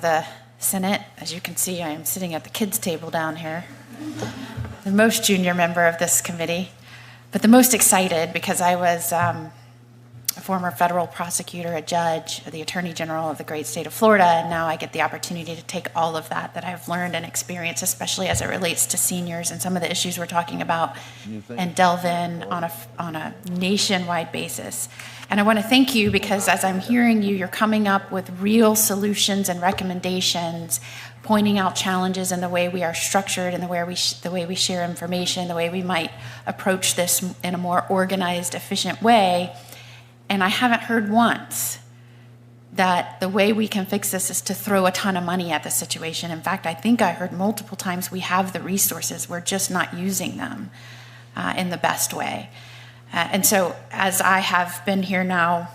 the Senate. As you can see, I am sitting at the kids' table down here, the most junior member of this committee, but the most excited because I was a former federal prosecutor, a judge, the Attorney General of the great state of Florida, and now I get the opportunity to take all of that I've learned and experienced, especially as it relates to seniors and some of the issues we're talking about, and delve in on a nationwide basis. And I want to thank you because as I'm hearing you, you're coming up with real solutions and recommendations, pointing out challenges in the way we are structured and the way we share information, the way we might approach this in a more organized, efficient way. And I haven't heard once that the way we can fix this is to throw a ton of money at the situation. In fact, I think I heard multiple times we have the resources, we're just not using them in the best way. And so as I have been here now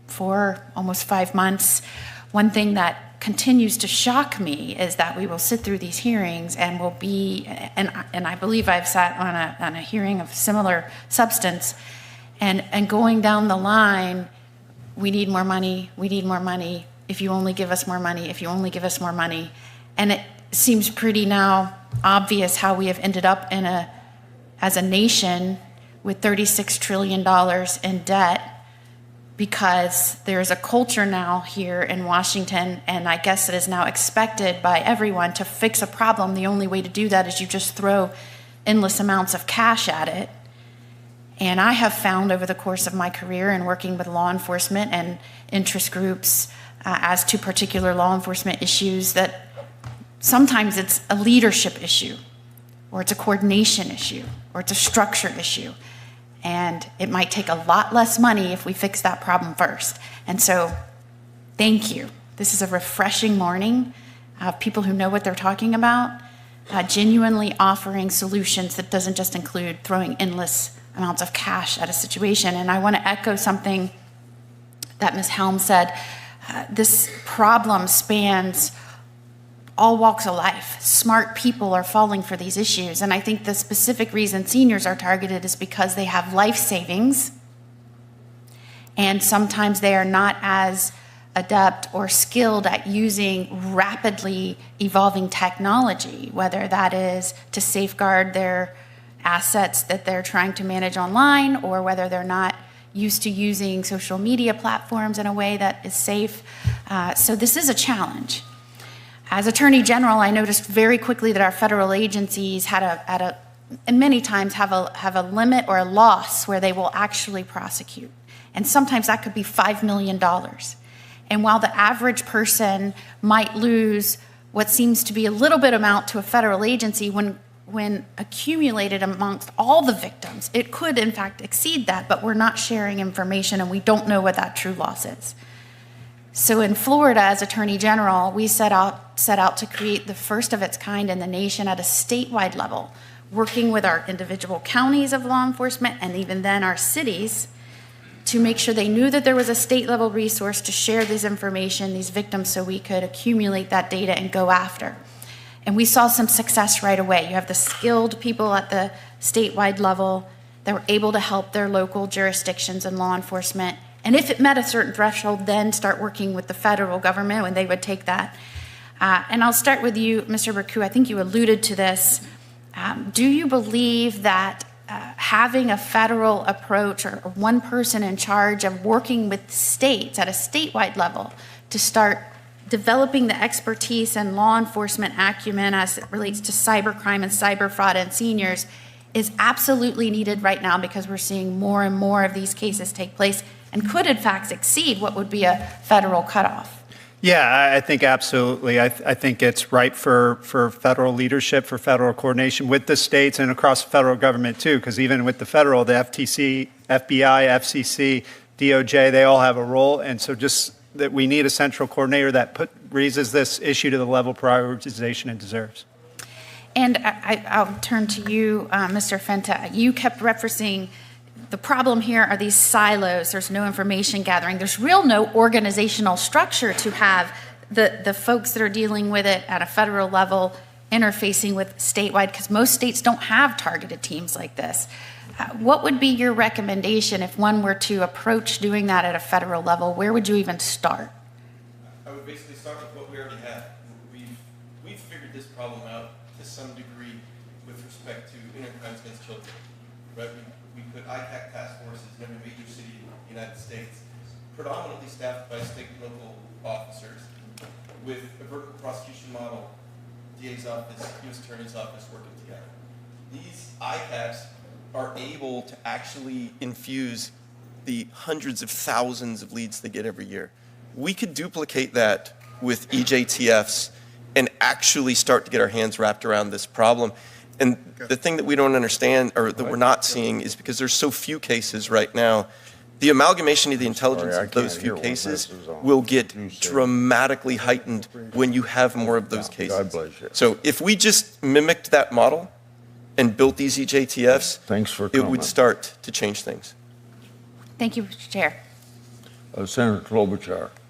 for almost 5 months, one thing that continues to shock me is that we will sit through these hearings and will be, and I believe I've sat on a hearing of similar substance, and going down the line, we need more money, if you only give us more money, and it seems pretty now obvious how we have ended up as a nation with $36 trillion in debt, because there's a culture now here in Washington, and I guess it is now expected by everyone to fix a problem. The only way to do that is you just throw endless amounts of cash at it. And I have found over the course of my career in working with law enforcement and interest groups as to particular law enforcement issues that sometimes it's a leadership issue, or it's a coordination issue, or it's a structure issue. And it might take a lot less money if we fix that problem first. And so, thank you. This is a refreshing morning of people who know what they're talking about, genuinely offering solutions that doesn't just include throwing endless amounts of cash at a situation. And I want to echo something that Ms. Helm said. This problem spans all walks of life. Smart people are falling for these issues. And I think the specific reason seniors are targeted is because they have life savings, and sometimes they are not as adept or skilled at using rapidly evolving technology, whether that is to safeguard their assets that they're trying to manage online, or whether they're not used to using social media platforms in a way that is safe. So this is a challenge. As Attorney General, I noticed very quickly that our federal agencies and many times have a limit or a loss where they will actually prosecute. And sometimes that could be $5 million. And while the average person might lose what seems to be a little bit amount to a federal agency, when accumulated amongst all the victims, it could in fact exceed that, but we're not sharing information and we don't know what that true loss is. So in Florida, as Attorney General, we set out to create the first of its kind in the nation at a statewide level, working with our individual counties of law enforcement and even then our cities to make sure they knew that there was a state-level resource to share this information, these victims, so we could accumulate that data and go after. And we saw some success right away. You have the skilled people at the statewide level that were able to help their local jurisdictions and law enforcement. And if it met a certain threshold, then start working with the federal government when they would take that. And I'll start with you, Mr. Berku. I think you alluded to this. Do you believe that having a federal approach or one person in charge of working with states at a statewide level to start developing the expertise and law enforcement acumen as it relates to cybercrime and cyber fraud and seniors is absolutely needed right now, because we're seeing more and more of these cases take place and could in fact exceed what would be a federal cutoff? Yeah, I think absolutely. I think it's right for federal leadership, for federal coordination with the states and across the federal government too, because even with the federal, the FTC, FBI, FCC, DOJ, they all have a role. And so just that we need a central coordinator that raises this issue to the level of prioritization it deserves. And I'll turn to you, Mr. Fenta. You kept referencing the problem here are these silos. There's no information gathering. There's no organizational structure to have the folks that are dealing with it at a federal level interfacing with statewide, because most states don't have targeted teams like this. What would be your recommendation if one were to approach doing that at a federal level? Where would you even start? I would basically start with what we we already have. We've figured this problem out to some degree with respect to internet crimes against children. Right? We put ICAC task forces in every major city in the United States, predominantly staffed by state and local officers, with a vertical prosecution model, DA's office, U.S. Attorney's office working together. These ICACs are able to actually infuse the hundreds of thousands of leads they get every year. We could duplicate that with EJTFs and actually start to get our hands wrapped around this problem. And the thing that we don't understand, or that we're not seeing, is because there's so few cases right now, the amalgamation of the intelligence of those few cases will get dramatically heightened when you have more of those cases. So if we just mimicked that model and built these EJTFs, it would start to change things. Thank you, Mr. Chair. Senator Klobuchar.